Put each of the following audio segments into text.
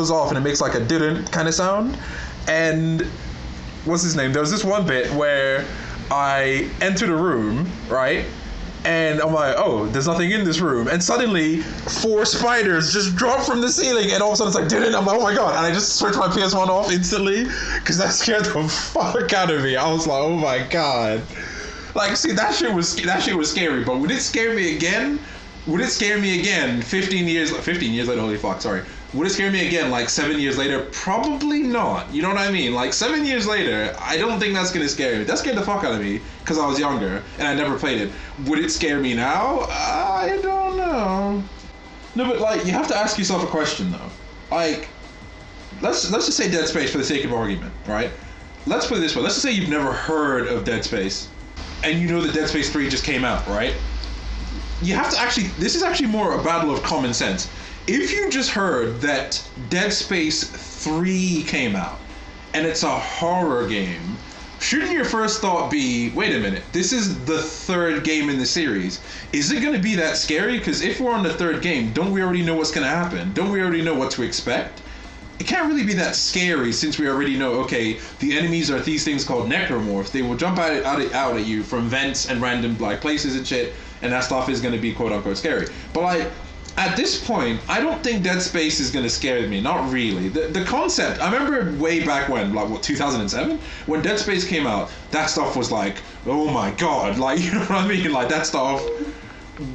goes off and it makes like a didn't kind of sound. And what's his name? There was this one bit where I entered a room, right? And I'm like, oh, there's nothing in this room. And suddenly, 4 spiders just drop from the ceiling, and all of a sudden it's like, didn't. I'm like, oh my god. And I just switched my PS1 off instantly, because that scared the fuck out of me. I was like, oh my god. Like, see, that shit was scary, but would it scare me again? 15 years later, holy fuck, sorry. Would it scare me again, like 7 years later? Probably not. You know what I mean? Like 7 years later, I don't think that's gonna scare me. That scared the fuck out of me because I was younger and I never played it. Would it scare me now? I don't know. No, but like you have to ask yourself a question though. Like, let's just say Dead Space for the sake of argument, right? Let's put it this way. Let's just say you've never heard of Dead Space, and you know that Dead Space 3 just came out, right? You have to actually. This is actually more a battle of common sense. If you just heard that Dead Space 3 came out and it's a horror game, shouldn't your first thought be, wait a minute, this is the 3rd game in the series. Is it going to be that scary? Because if we're on the 3rd game, don't we already know what's going to happen? Don't we already know what to expect? It can't really be that scary since we already know, okay, the enemies are these things called necromorphs. They will jump out at you from vents and random like places and shit, and that stuff is going to be quote unquote scary. But like, at this point, I don't think Dead Space is going to scare me. Not really. The concept, I remember way back when, like, what, 2007? When Dead Space came out, that stuff was like, oh my god. Like, you know what I mean? Like, that stuff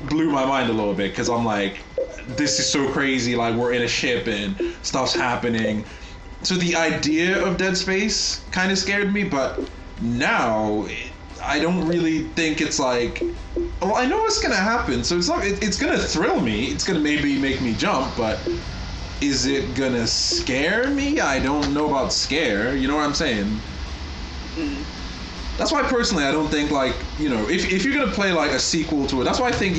blew my mind a little bit, because I'm like, this is so crazy. Like, we're in a ship and stuff's happening. So the idea of Dead Space kind of scared me, but now I don't really think it's like, well, I know what's gonna happen, so it's not. It's gonna thrill me. It's gonna maybe make me jump, but is it gonna scare me? I don't know about scare. You know what I'm saying? That's why personally, I don't think like, you know, if you're gonna play like a sequel to it, that's why I think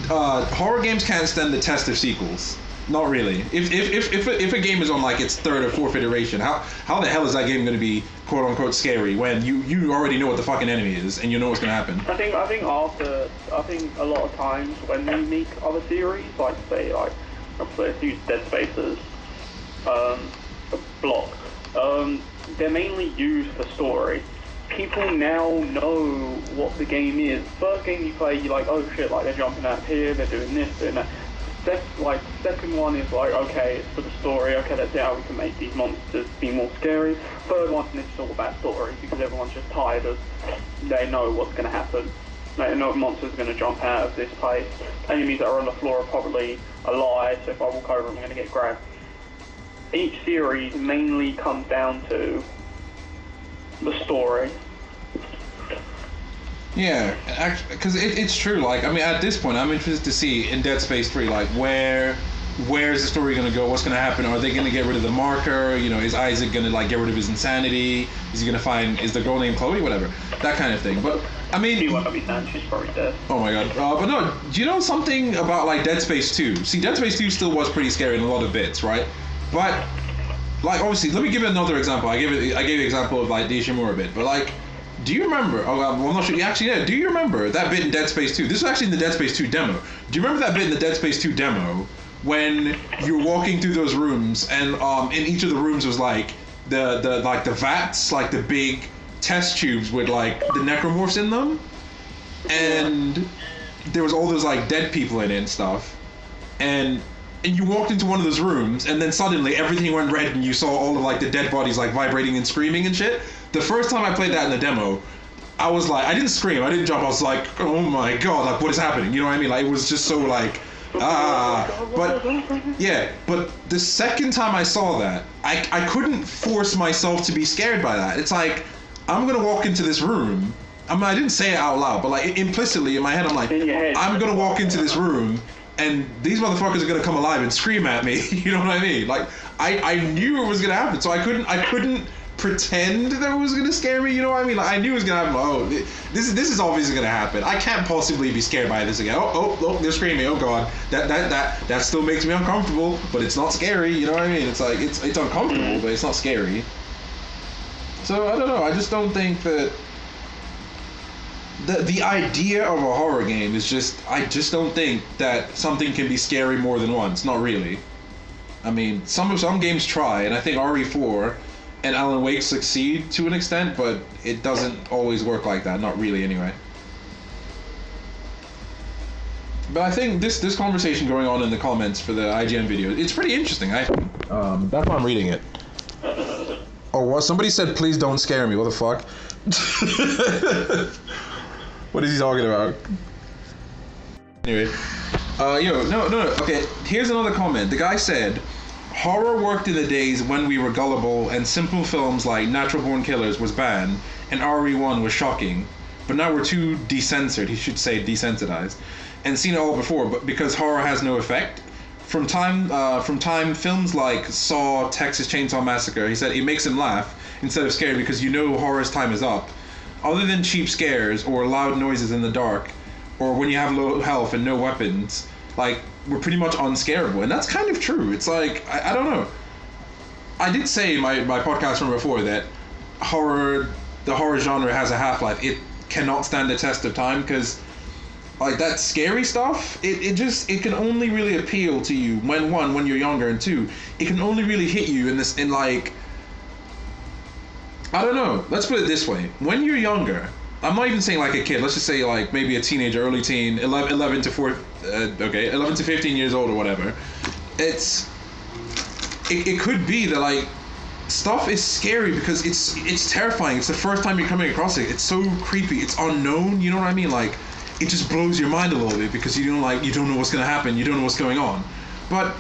horror games can't stand the test of sequels. Not really. If a game is on like its 3rd or 4th iteration, how the hell is that game going to be quote unquote scary when you already know what the fucking enemy is and you know what's going to happen? I think a lot of times when they make other series, like say like let's use Dead Space as a block, they're mainly used for story. People now know what the game is. First game you play, you're like, oh shit, like they're jumping out here, they're doing this, doing that. Second one is like, okay, it's for the story, okay, let's see how we can make these monsters be more scary. Third one is all about story, because everyone's just tired of, they know what's going to happen. They know monsters are going to jump out of this place. Enemies that are on the floor are probably alive, so if I walk over I'm going to get grabbed. Each series mainly comes down to the story. Yeah, because it's true. Like, I mean, at this point, I'm interested to see in Dead Space 3, like, where is the story going to go? What's going to happen? Are they going to get rid of the marker? You know, is Isaac going to, like, get rid of his insanity? Is he going to find, is the girl named Chloe? Whatever. That kind of thing. But, I mean... She won't be sad. She's probably dead. Oh, my God. But no, do you know something about, like, Dead Space 2? See, Dead Space 2 still was pretty scary in a lot of bits, right? But, like, obviously, let me give another example. I gave an example of, like, the Ishimura bit. But, like... Do you remember? Oh, well, I'm not sure. Actually, yeah. Do you remember that bit in Dead Space 2? This was actually in the Dead Space 2 demo. Do you remember that bit in the Dead Space 2 demo when you're walking through those rooms and in each of the rooms was like the vats, like the big test tubes with like the necromorphs in them, and there was all those like dead people in it and stuff, and you walked into one of those rooms and then suddenly everything went red and you saw all of like the dead bodies like vibrating and screaming and shit. The first time I played that in the demo, I was like, I didn't scream, I didn't jump, I was like, oh my god, like what is happening? You know what I mean? Like it was just so like, but yeah, but the second time I saw that, I couldn't force myself to be scared by that. It's like, I'm gonna walk into this room, I mean, I didn't say it out loud, but like implicitly in my head, I'm like, I'm gonna walk into this room and these motherfuckers are gonna come alive and scream at me. You know what I mean? Like I knew it was gonna happen, so I couldn't pretend that it was gonna scare me. You know what I mean? Like I knew it was gonna happen. Oh, this is obviously gonna happen. I can't possibly be scared by this again. Oh, they're screaming. Oh god, that still makes me uncomfortable, but it's not scary. You know what I mean? It's like it's uncomfortable, but it's not scary. So I don't know. I just don't think that. The idea of a horror game is just, I just don't think that something can be scary more than once. Not really. I mean, some games try, and I think RE4 and Alan Wake succeed to an extent, but it doesn't always work like that. Not really, anyway. But I think this conversation going on in the comments for the IGN video, it's pretty interesting. That's why I'm reading it. Oh, what? Somebody said, please don't scare me. What the fuck? What is he talking about? Anyway. Okay, here's another comment. The guy said, horror worked in the days when we were gullible and simple films like Natural Born Killers was banned and RE1 was shocking. But now we're too decensored, he should say desensitized, and seen it all before, but because horror has no effect. From time, films like Saw, Texas Chainsaw Massacre, he said it makes him laugh instead of scared because you know horror's time is up. Other than cheap scares or loud noises in the dark, or when you have low health and no weapons, like, we're pretty much unscarable. And that's kind of true. It's like, I don't know. I did say in my podcast from before that the horror genre has a half-life. It cannot stand the test of time because, like, that scary stuff, it can only really appeal to you when you're younger, and two, it can only really hit you in like, I don't know, let's put it this way. When you're younger, I'm not even saying like a kid, let's just say like maybe a teenager, early teen, 11 to 15 years old or whatever, it could be that, like, stuff is scary because it's terrifying. It's the first time you're coming across it. It's so creepy. It's unknown. You know what I mean? Like, it just blows your mind a little bit because you don't know what's gonna happen. You don't know what's going on. But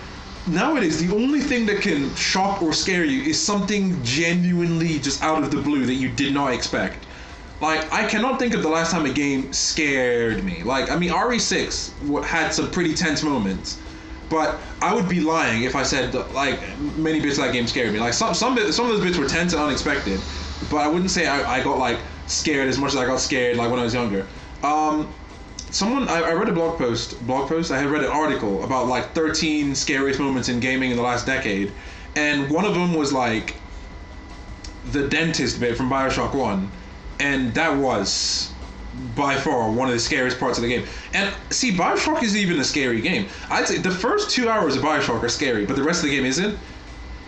nowadays, the only thing that can shock or scare you is something genuinely just out of the blue that you did not expect. Like, I cannot think of the last time a game scared me. Like, I mean, RE6 had some pretty tense moments, but I would be lying if I said that, like, many bits of that game scared me. Like, some of those bits were tense and unexpected, but I wouldn't say I got, like, scared as much as I got scared, like, when I was younger. I read a blog post, I had read an article about, like, 13 scariest moments in gaming in the last decade, and one of them was, like, the dentist bit from Bioshock 1, and that was by far one of the scariest parts of the game. And see, Bioshock isn't even a scary game. I'd say the first 2 hours of Bioshock are scary, but the rest of the game isn't.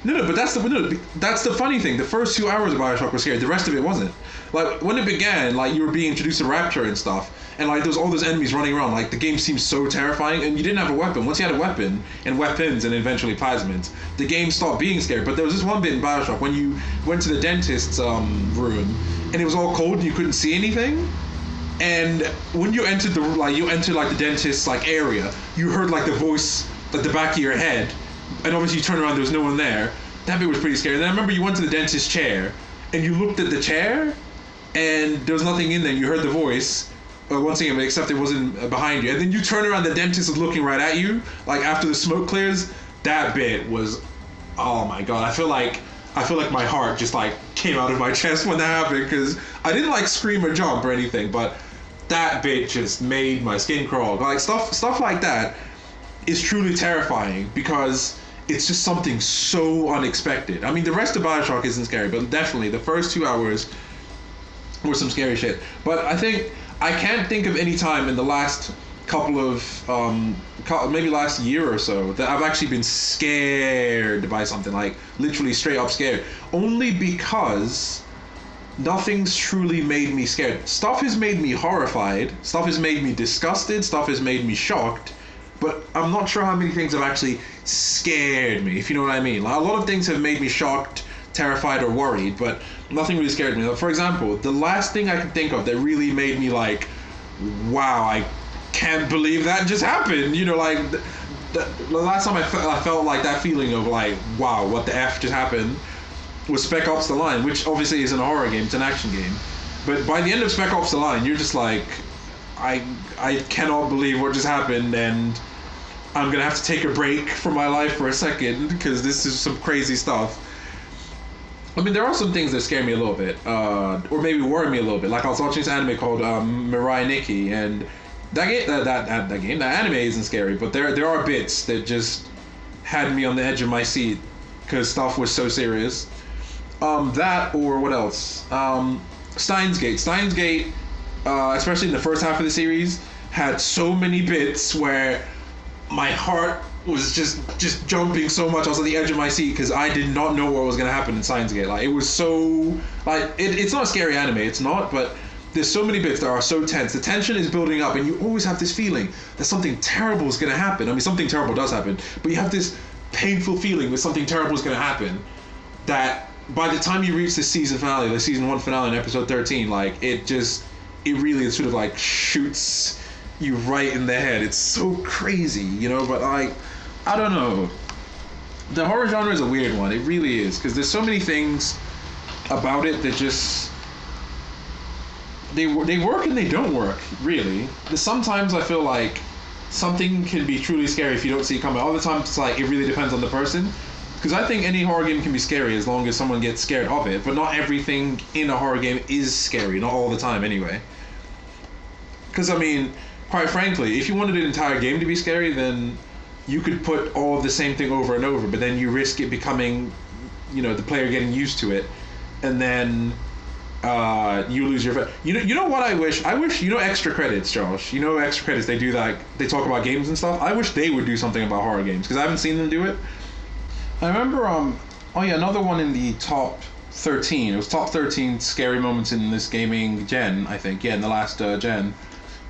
But that's the funny thing. The first 2 hours of Bioshock were scary. The rest of it wasn't. Like, when it began, like, you were being introduced to Rapture and stuff, and, like, there's all those enemies running around. Like, the game seemed so terrifying, and you didn't have a weapon. Once you had a weapon, and weapons, and eventually plasmids, the game stopped being scary. But there was this one bit in Bioshock when you went to the dentist's room, and it was all cold and you couldn't see anything. And when you entered the dentist's, like, area, you heard, like, the voice, like, the back of your head, and obviously you turned around, there was no one there. That bit was pretty scary. And then I remember you went to the dentist's chair, and you looked at the chair, and there was nothing in there. You heard the voice, once again, except it wasn't behind you. And then you turn around, the dentist is looking right at you, like, after the smoke clears. That bit was, oh my god, I feel like my heart just, like, came out of my chest when that happened, because I didn't, like, scream or jump or anything, but that bit just made my skin crawl. Like, stuff like that is truly terrifying because it's just something so unexpected. I mean, the rest of Bioshock isn't scary, but definitely the first 2 hours were some scary shit. But I can't think of any time in the last couple of maybe last year or so that I've actually been scared by something, like, literally straight up scared, only because nothing's truly made me scared. Stuff has made me horrified, stuff has made me disgusted, stuff has made me shocked, but I'm not sure how many things have actually scared me, if you know what I mean. Like, a lot of things have made me shocked, terrified, or worried, but nothing really scared me. Like, for example, the last thing I can think of that really made me like, wow, I can't believe that just happened, you know, like, the last time I felt like that feeling of like, wow, what the F just happened, was Spec Ops The Line, which obviously isn't a horror game, it's an action game. But by the end of Spec Ops The Line, you're just like, I cannot believe what just happened, and I'm gonna have to take a break from my life for a second, because this is some crazy stuff. I mean, there are some things that scare me a little bit, or maybe worry me a little bit. Like, I was watching this anime called Mirai Nikki, and that anime isn't scary, but there are bits that just had me on the edge of my seat, because stuff was so serious. That, or what else? Steins Gate. Steins Gate, especially in the first half of the series, had so many bits where my heart was just jumping so much. I was on the edge of my seat because I did not know what was gonna happen in Steins Gate. Like it was so like it's not a scary anime. It's not, but there's so many bits that are so tense. The tension is building up, and you always have this feeling that something terrible is gonna happen. I mean, something terrible does happen, but you have this painful feeling that something terrible is gonna happen. That by the time you reach the season finale, the season 1 finale in episode 13, like it really sort of like shoots you right in the head. It's so crazy, you know. But like, I don't know. The horror genre is a weird one. It really is, because there's so many things about it that just they work and they don't work. Really, sometimes I feel like something can be truly scary if you don't see it coming. All the time, it's like it really depends on the person. Because I think any horror game can be scary as long as someone gets scared of it. But not everything in a horror game is scary. Not all the time, anyway. Because I mean, quite frankly, if you wanted an entire game to be scary, then you could put all of the same thing over and over, but then you risk it becoming, you know, the player getting used to it, and then you lose your... You know what I wish? I wish, you know, extra credits, Josh. You know, extra credits, they do that, they talk about games and stuff. I wish they would do something about horror games, because I haven't seen them do it. I remember, oh yeah, another one in the top 13. It was top 13 scary moments in this gaming gen, I think. Yeah, in the last gen.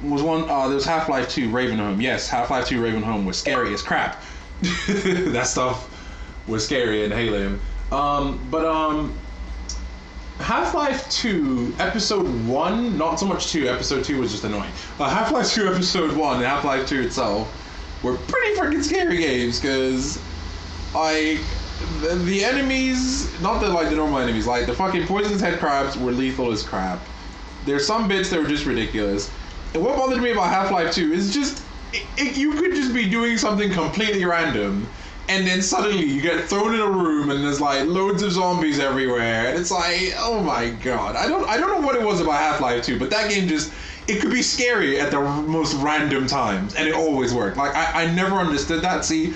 Was one, there was Half-Life 2 Ravenholm. Yes, Half-Life 2 Ravenholm was scary as crap. That stuff was scary and Halo. Half-Life 2 Episode 1, not so much 2, Episode 2 was just annoying. Half-Life 2 Episode 1 and Half-Life 2 itself were pretty freaking scary games, because, like, the enemies, not the, like, the normal enemies, like, the fucking poisonous head crabs were lethal as crap. There's some bits that were just ridiculous. And what bothered me about Half-Life 2 is just, you could just be doing something completely random, and then suddenly you get thrown in a room and there's like loads of zombies everywhere, and it's like, oh my god. I don't know what it was about Half-Life 2, but that game just, it could be scary at the most random times, and it always worked. Like, I never understood that. See,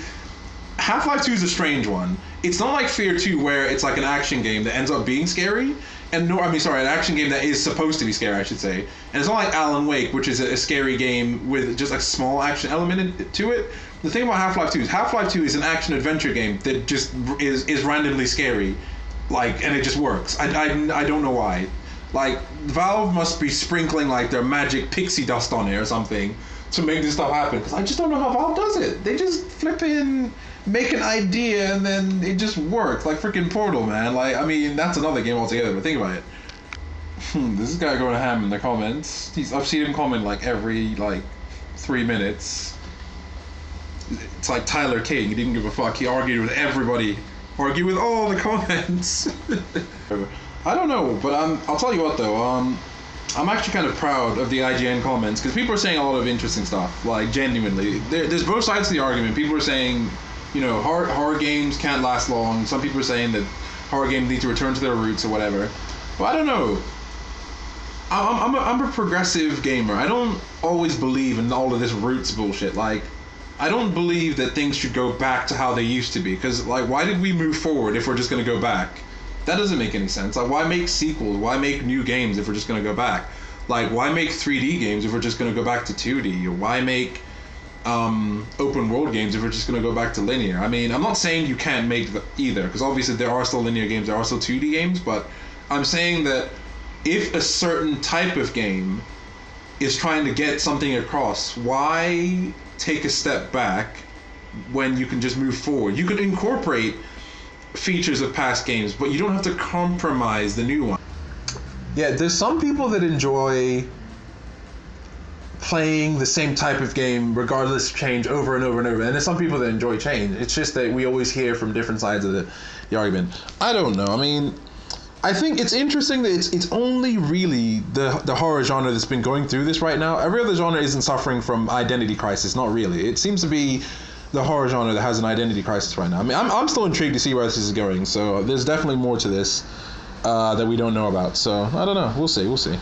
Half-Life 2 is a strange one. It's not like Fear 2, where it's like an action game that ends up being scary. And no, I mean, sorry, an action game that is supposed to be scary, I should say. And it's not like Alan Wake, which is a scary game with just a small action element to it. The thing about Half-Life 2 is Half-Life 2 is an action-adventure game that just is randomly scary. Like, and it just works. I don't know why. Like, Valve must be sprinkling, like, their magic pixie dust on it or something to make this stuff happen. Because I just don't know how Valve does it. They just flip in, make an idea, and then it just works. Like freaking Portal, man. Like, I mean, that's another game altogether, but think about it. This guy going ham in the comments. I've seen him comment like every, like, 3 minutes. It's like Tyler King. He didn't give a fuck. He argued with everybody. Argued with all the comments. I don't know, but I'll tell you what, though. I'm actually kind of proud of the IGN comments, because people are saying a lot of interesting stuff, like, genuinely. There's both sides to the argument. People are saying, you know, horror games can't last long. Some people are saying that horror games need to return to their roots or whatever. Well, I don't know. I'm a progressive gamer. I don't always believe in all of this roots bullshit. Like, I don't believe that things should go back to how they used to be. Because, like, why did we move forward if we're just going to go back? That doesn't make any sense. Like, why make sequels? Why make new games if we're just going to go back? Like, why make 3D games if we're just going to go back to 2D? Or why make open world games if we're just going to go back to linear? I mean, I'm not saying you can't make either, because obviously there are still linear games, there are still 2D games, but I'm saying that if a certain type of game is trying to get something across, why take a step back when you can just move forward? You can incorporate features of past games, but you don't have to compromise the new one. Yeah, there's some people that enjoy playing the same type of game regardless of change over and over and over, and there's some people that enjoy change. It's just that we always hear from different sides of the argument. I don't know. I mean, I think it's interesting that it's only really the horror genre that's been going through this right now. Every other genre isn't suffering from identity crisis, not really. It seems to be the horror genre that has an identity crisis right now. I mean, I'm still intrigued to see where this is going, so there's definitely more to this that we don't know about. So, I don't know. We'll see.